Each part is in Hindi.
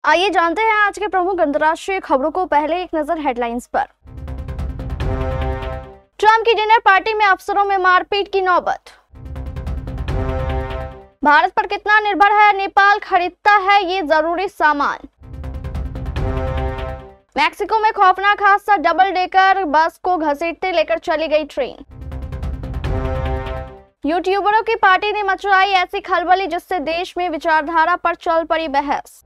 आइए जानते हैं आज के प्रमुख अंतर्राष्ट्रीय खबरों को। पहले एक नजर हेडलाइंस पर। ट्रंप की डिनर पार्टी में अफसरों में मारपीट की नौबत। भारत पर कितना निर्भर है नेपाल, खरीदता है ये जरूरी सामान। मैक्सिको में खौफनाक हादसा, डबल डेकर बस को घसीटते लेकर चली गई ट्रेन। यूट्यूबरों की पार्टी ने मचाई ऐसी खलबली जिससे देश में विचारधारा पर चल पड़ी बहस।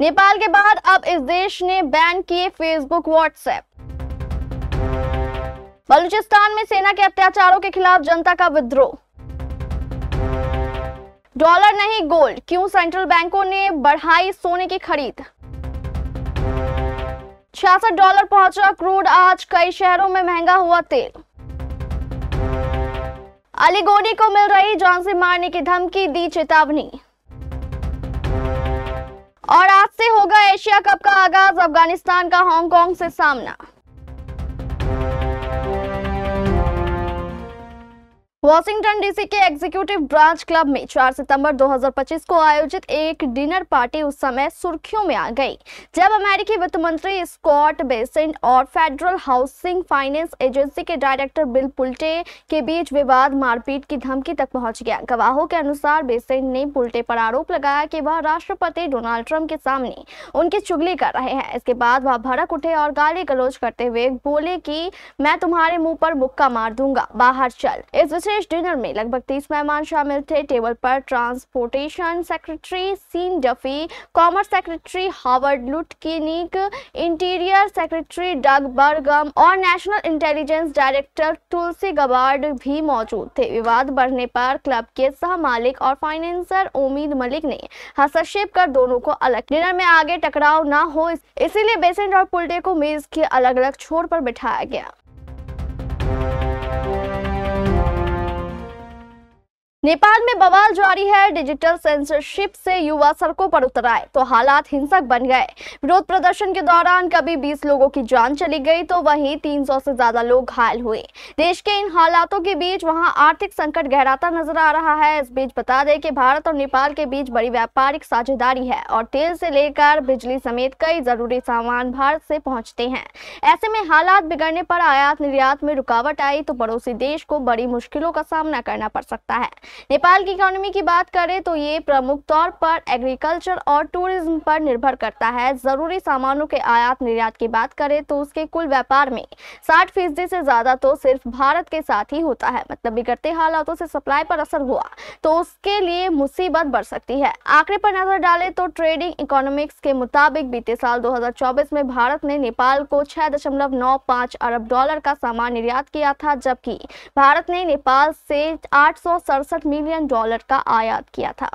नेपाल के बाद अब इस देश ने बैन किए फेसबुक, व्हाट्सएप। बलूचिस्तान में सेना के अत्याचारों के खिलाफ जनता का विद्रोह। डॉलर नहीं गोल्ड, क्यों सेंट्रल बैंकों ने बढ़ाई सोने की खरीद। $66 पहुंचा क्रूड, आज कई शहरों में महंगा हुआ तेल। अली गोनी को मिल रही जान से मारने की धमकी, दी चेतावनी। और आज से होगा एशिया कप का आगाज, अफगानिस्तान का हांगकांग से सामना। वॉशिंगटन डीसी के एग्जीक्यूटिव ब्रांच क्लब में 4 सितंबर 2025 को आयोजित एक डिनर पार्टी उस समय सुर्खियों में आ गई जब अमेरिकी वित्त मंत्री स्कॉट बेसेंट और फेडरल हाउसिंग फाइनेंस एजेंसी के डायरेक्टर बिल पुल्टे के बीच विवाद मारपीट की धमकी तक पहुंच गया। गवाहों के अनुसार बेसेंट ने पुल्टे पर आरोप लगाया कि वह राष्ट्रपति डोनाल्ड ट्रंप के सामने उनकी चुगली कर रहे हैं। इसके बाद वह भड़क उठे और गाली गलौज करते हुए बोले कि मैं तुम्हारे मुंह पर मुक्का मार दूंगा, बाहर चल। इस विशेष डिनर में लगभग 30 मेहमान शामिल थे। टेबल पर transportation secretary Sean Duffy, commerce secretary Howard Lutnick, interior secretary Doug Burgum और national intelligence director Tulsi Gabbard भी मौजूद थे। विवाद बढ़ने पर क्लब के सह मालिक और फाइनेंसर उम्मीद मलिक ने हस्तक्षेप कर दोनों को अलग डिनर में आगे टकराव ना हो इसीलिए बेसेंट और पुल्टे को मेज के अलग अलग छोर पर बिठाया गया। नेपाल में बवाल जारी है। डिजिटल सेंसरशिप से युवा सड़कों पर उतर आए तो हालात हिंसक बन गए। विरोध प्रदर्शन के दौरान कभी 20 लोगों की जान चली गई तो वहीं 300 से ज्यादा लोग घायल हुए। देश के इन हालातों के बीच वहां आर्थिक संकट गहराता नजर आ रहा है। इस बीच बता दें कि भारत और नेपाल के बीच बड़ी व्यापारिक साझेदारी है और तेल से लेकर बिजली समेत कई जरूरी सामान भारत से पहुंचते हैं। ऐसे में हालात बिगड़ने पर आयात निर्यात में रुकावट आई तो पड़ोसी देश को बड़ी मुश्किलों का सामना करना पड़ सकता है। नेपाल की इकोनॉमी की बात करें तो ये प्रमुख तौर पर एग्रीकल्चर और टूरिज्म पर निर्भर करता है। जरूरी सामानों के आयात निर्यात की बात करें तो उसके कुल व्यापार में 60% से ज्यादा तो सिर्फ भारत के साथ ही होता है। मतलब बिगड़ते हालातों से सप्लाई पर असर हुआ तो उसके लिए मुसीबत बढ़ सकती है। आंकड़े पर नजर डालें तो ट्रेडिंग इकोनॉमिक्स के मुताबिक बीते साल 2024 में भारत ने नेपाल को $6.95 अरब का सामान निर्यात किया था, जबकि भारत ने नेपाल से $867 मिलियन का आयात किया था।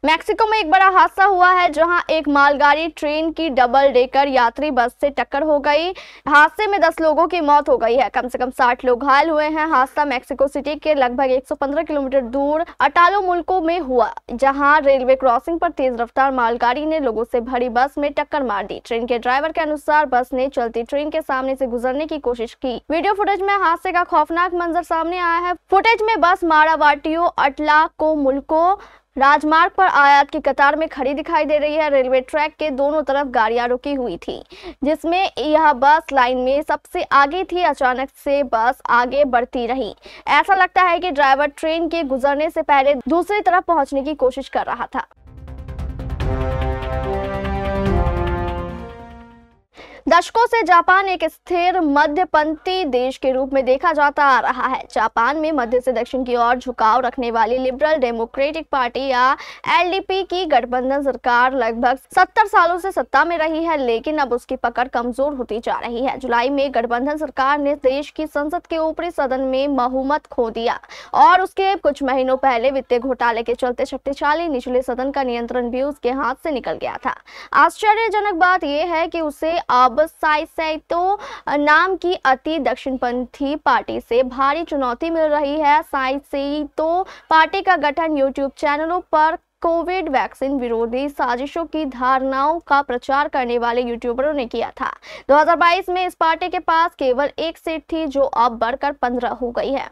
मैक्सिको में एक बड़ा हादसा हुआ है जहां एक मालगाड़ी ट्रेन की डबल डेकर यात्री बस से टक्कर हो गई। हादसे में 10 लोगों की मौत हो गई है, कम से कम 60 लोग घायल हुए हैं। हादसा मैक्सिको सिटी के लगभग 115 किलोमीटर दूर अटालो मुल्को में हुआ, जहां रेलवे क्रॉसिंग पर तेज रफ्तार मालगाड़ी ने लोगों से भरी बस में टक्कर मार दी। ट्रेन के ड्राइवर के अनुसार बस ने चलती ट्रेन के सामने से गुजरने की कोशिश की। वीडियो फुटेज में हादसे का खौफनाक मंजर सामने आया है। फुटेज में बस मारावाटियो अटलाको मुल्को राजमार्ग पर आयात की कतार में खड़ी दिखाई दे रही है। रेलवे ट्रैक के दोनों तरफ गाड़ियां रुकी हुई थी, जिसमें यह बस लाइन में सबसे आगे थी। अचानक से बस आगे बढ़ती रही। ऐसा लगता है कि ड्राइवर ट्रेन के गुजरने से पहले दूसरी तरफ पहुंचने की कोशिश कर रहा था। दशकों से जापान एक स्थिर मध्यपंथी देश के रूप में देखा जाता आ रहा है। जापान में मध्य से दक्षिण की ओर झुकाव रखने वाली लिबरल डेमोक्रेटिक पार्टी या एलडीपी की गठबंधन सरकार लगभग 70 सालों से सत्ता में रही है, लेकिन अब उसकी पकड़ कमजोर होती जा रही है। जुलाई में गठबंधन सरकार ने देश की संसद के ऊपरी सदन में बहुमत खो दिया और उसके कुछ महीनों पहले वित्तीय घोटाले के चलते शक्तिशाली निचले सदन का नियंत्रण भी उसके हाथ से निकल गया था। आश्चर्यजनक बात यह है कि उसे अब साइसेतो नाम की अति दक्षिणपंथी पार्टी से भारी चुनौती मिल रही है। साइसेतो पार्टी का गठन यूट्यूब चैनलों पर कोविड वैक्सीन विरोधी साजिशों की धारणाओं का प्रचार करने वाले यूट्यूबरों ने किया था। 2022 में इस पार्टी के पास केवल एक सीट थी, जो अब बढ़कर 15 हो गई है।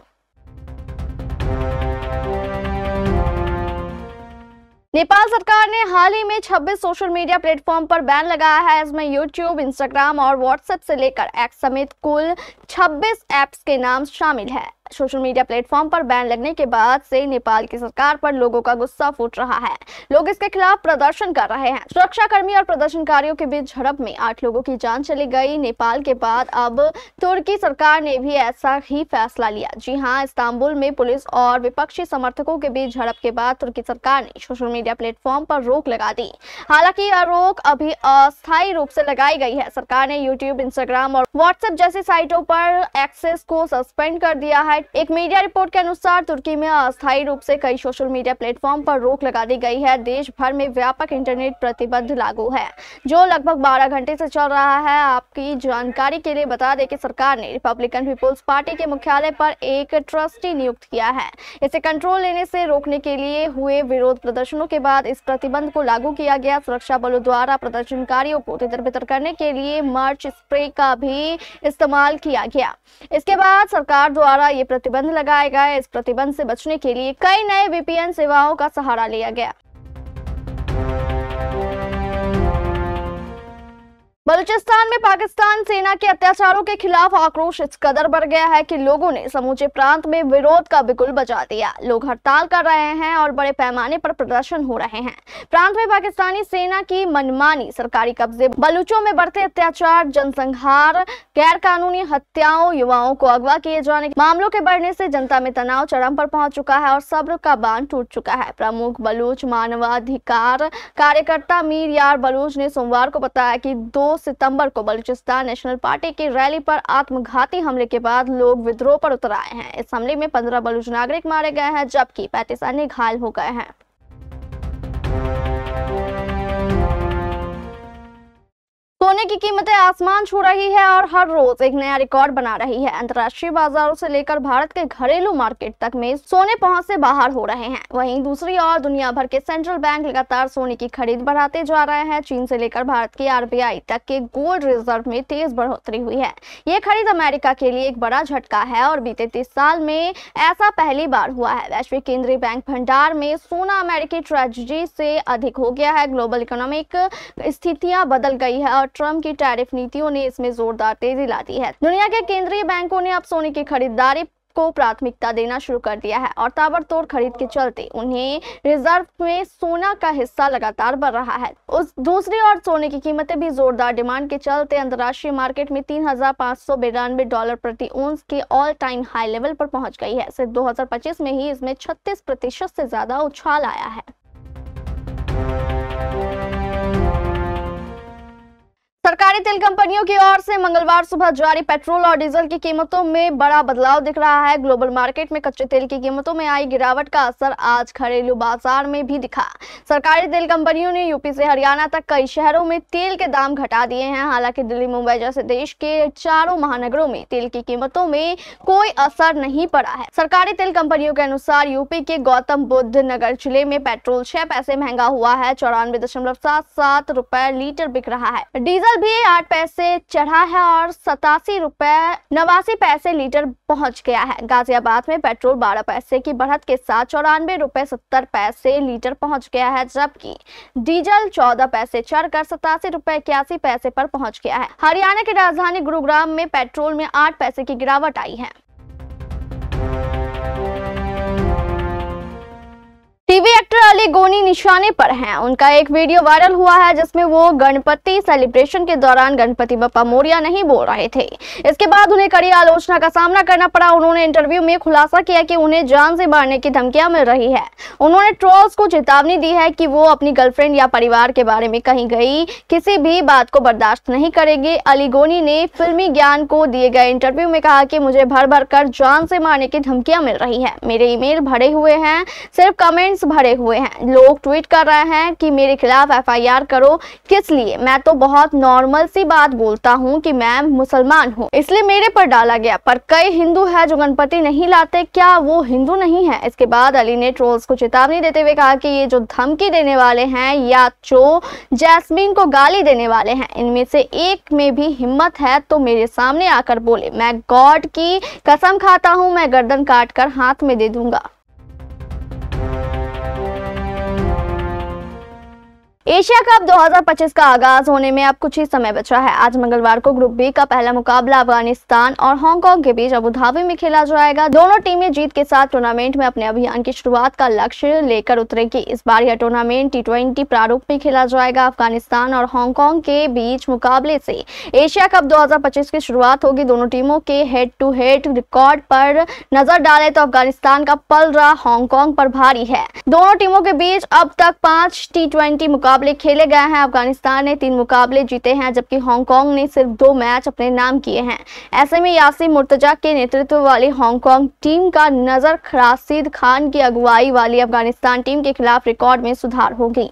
नेपाल सरकार ने हाल ही में 26 सोशल मीडिया प्लेटफॉर्म पर बैन लगाया है। इसमें यूट्यूब, इंस्टाग्राम और व्हाट्सएप से लेकर एक्स समेत कुल 26 ऐप्स के नाम शामिल है। सोशल मीडिया प्लेटफॉर्म पर बैन लगने के बाद से नेपाल की सरकार पर लोगों का गुस्सा फूट रहा है। लोग इसके खिलाफ प्रदर्शन कर रहे हैं। सुरक्षाकर्मी और प्रदर्शनकारियों के बीच झड़प में 8 लोगों की जान चली गई। नेपाल के बाद अब तुर्की सरकार ने भी ऐसा ही फैसला लिया। जी हां, इस्तांबुल में पुलिस और विपक्षी समर्थकों के बीच झड़प के बाद तुर्की सरकार ने सोशल मीडिया प्लेटफॉर्म पर रोक लगा दी। हालांकि यह रोक अभी अस्थायी रूप से लगाई गई है। सरकार ने यूट्यूब, इंस्टाग्राम और व्हाट्सएप जैसी साइटों पर एक्सेस को सस्पेंड कर दिया है। एक मीडिया रिपोर्ट के अनुसार तुर्की में अस्थायी रूप से कई सोशल मीडिया प्लेटफॉर्म पर रोक लगा दी गई है। देश भर में व्यापक इंटरनेट प्रतिबंध लागू है, जो लगभग 12 घंटे से चल रहा है। आपकी जानकारी के लिए बता दें कि सरकार ने रिपब्लिकन पीपुल्स पार्टी के मुख्यालय पर एक ट्रस्टी नियुक्त किया है। इसे कंट्रोल लेने से रोकने के लिए हुए विरोध प्रदर्शनों के बाद इस प्रतिबंध को लागू किया गया। सुरक्षा बलों द्वारा प्रदर्शनकारियों को तितर-बितर करने के लिए मार्च स्प्रे का भी इस्तेमाल किया गया। इसके बाद सरकार द्वारा ये प्रतिबंध लगाया गया। इस प्रतिबंध से बचने के लिए कई नए VPN सेवाओं का सहारा लिया गया। बलूचिस्तान में पाकिस्तान सेना के अत्याचारों के खिलाफ आक्रोश इस कदर बढ़ गया है कि लोगों ने समूचे प्रांत में विरोध का बिगुल बजा दिया। लोग हड़ताल कर रहे हैं और बड़े पैमाने पर प्रदर्शन हो रहे हैं। प्रांत में पाकिस्तानी सेना की मनमानी, सरकारी कब्जे, बलूचों में बढ़ते अत्याचार, जनसंहार, गैर कानूनी हत्याओं, युवाओं को अगवा किए जाने के मामलों के बढ़ने से जनता में तनाव चरम पर पहुंच चुका है और सब्र का बांध टूट चुका है। प्रमुख बलूच मानवाधिकार कार्यकर्ता मीर यार बलूच ने सोमवार को बताया कि 2 सितंबर को बलूचिस्तान नेशनल पार्टी की रैली पर आत्मघाती हमले के बाद लोग विद्रोह पर उतर आए हैं। इस हमले में 15 बलूच नागरिक मारे गए हैं, जबकि 35 अन्य घायल हो गए हैं। सोने की कीमतें आसमान छू रही है और हर रोज एक नया रिकॉर्ड बना रही है। अंतर्राष्ट्रीय बाजारों से लेकर भारत के घरेलू मार्केट तक में सोने पहुंच से बाहर हो रहे हैं। वहीं दूसरी ओर दुनिया भर के सेंट्रल बैंक लगातार सोने की खरीद बढ़ाते जा रहे हैं। चीन से लेकर भारत की RBI तक के गोल्ड रिजर्व में तेज बढ़ोतरी हुई है। ये खरीद अमेरिका के लिए एक बड़ा झटका है और बीते 30 साल में ऐसा पहली बार हुआ है। वैश्विक केंद्रीय बैंक भंडार में सोना अमेरिकी ट्रेजरी से अधिक हो गया है। ग्लोबल इकोनॉमिक स्थितियां बदल गई है और ट्रंप की टैरिफ नीतियों ने इसमें जोरदार तेजी ला दी है। दुनिया के केंद्रीय बैंकों ने अब सोने की खरीदारी को प्राथमिकता देना शुरू कर दिया है और ताबड़तोड़ खरीद के चलते उन्हें रिजर्व में सोना का हिस्सा लगातार बढ़ रहा है। उस दूसरी ओर सोने की कीमतें भी जोरदार डिमांड के चलते अंतर्राष्ट्रीय मार्केट में $3,592 प्रति औंस के ऑल टाइम हाई लेवल पर पहुंच गई है। सिर्फ 2025 में ही इसमें 36% से ज्यादा उछाल आया है। सरकारी तेल कंपनियों की ओर से मंगलवार सुबह जारी पेट्रोल और डीजल की कीमतों में बड़ा बदलाव दिख रहा है। ग्लोबल मार्केट में कच्चे तेल की कीमतों में आई गिरावट का असर आज घरेलू बाजार में भी दिखा। सरकारी तेल कंपनियों ने यूपी से हरियाणा तक कई शहरों में तेल के दाम घटा दिए हैं। हालांकि दिल्ली, मुंबई जैसे देश के चारों महानगरों में तेल की कीमतों में कोई असर नहीं पड़ा है। सरकारी तेल कंपनियों के अनुसार यूपी के गौतम बुद्ध नगर जिले में पेट्रोल 6 पैसे महंगा हुआ है, 94.77 रुपए लीटर बिक रहा है। डीजल भी 8 पैसे चढ़ा है और 87.89 रुपए लीटर पहुंच गया है। गाजियाबाद में पेट्रोल 12 पैसे की बढ़त के साथ 94.70 रुपए लीटर पहुंच गया है, जबकि डीजल 14 पैसे चढ़कर 87.81 रुपए पर पहुंच गया है। हरियाणा की राजधानी गुरुग्राम में पेट्रोल में 8 पैसे की गिरावट आई है। टीवी एक्टर अली गोनी निशाने पर हैं। उनका एक वीडियो वायरल हुआ है जिसमें वो गणपति सेलिब्रेशन के दौरान गणपति बप्पा मोरिया नहीं बोल रहे थे। इसके बाद उन्हें कड़ी आलोचना का सामना करना पड़ा। उन्होंने इंटरव्यू में खुलासा किया कि उन्हें जान से मारने की धमकियां मिल रही है। उन्होंने ट्रोल्स को चेतावनी दी है कि वो अपनी गर्लफ्रेंड या परिवार के बारे में कही गई किसी भी बात को बर्दाश्त नहीं करेंगे। अली गोनी ने फिल्मी ज्ञान को दिए गए इंटरव्यू में कहा कि मुझे भर भर कर जान से मारने की धमकियां मिल रही है। मेरे ईमेल भरे हुए हैं, सिर्फ कमेंट्स भरे हुए हैं। लोग ट्वीट कर रहे हैं कि मेरे खिलाफ FIR करो। किस लिए? मैं तो बहुत नॉर्मल सी बात बोलता हूँ कि मैं मुसलमान हूँ, इसलिए मेरे पर डाला गया। पर कई हिंदू है जो गणपति नहीं लाते, क्या वो हिंदू नहीं है? इसके बाद अली ने ट्रोल्स को चेतावनी देते हुए कहा कि ये जो धमकी देने वाले हैं या जो जैस्मीन को गाली देने वाले हैं, इनमें से एक में भी हिम्मत है तो मेरे सामने आकर बोले। मैं गॉड की कसम खाता हूँ, मैं गर्दन काट कर हाथ में दे दूंगा। एशिया कप 2025 का आगाज होने में अब कुछ ही समय बचा है। आज मंगलवार को ग्रुप बी का पहला मुकाबला अफगानिस्तान और हांगकांग के बीच अबू धाबी में खेला जाएगा। दोनों टीमें जीत के साथ टूर्नामेंट में अपने अभियान की शुरुआत का लक्ष्य लेकर उतरेगी। इस बार यह टूर्नामेंट T20 प्रारूप में खेला जाएगा। अफगानिस्तान और हांगकांग के बीच मुकाबले से एशिया कप 2025 की शुरुआत होगी। दोनों टीमों के हेड टू हेड रिकॉर्ड पर नजर डालें तो अफगानिस्तान का पलड़ा हांगकांग पर भारी है। दोनों टीमों के बीच अब तक 5 T20 मुकाबले खेले गए हैं। अफगानिस्तान ने 3 मुकाबले जीते हैं जबकि हांगकांग ने सिर्फ 2 मैच अपने नाम किए हैं। ऐसे में यासीर मुर्तजा के नेतृत्व वाली हांगकांग टीम का नजर राशिद खान की अगुवाई वाली अफगानिस्तान टीम के खिलाफ रिकॉर्ड में सुधार होगी।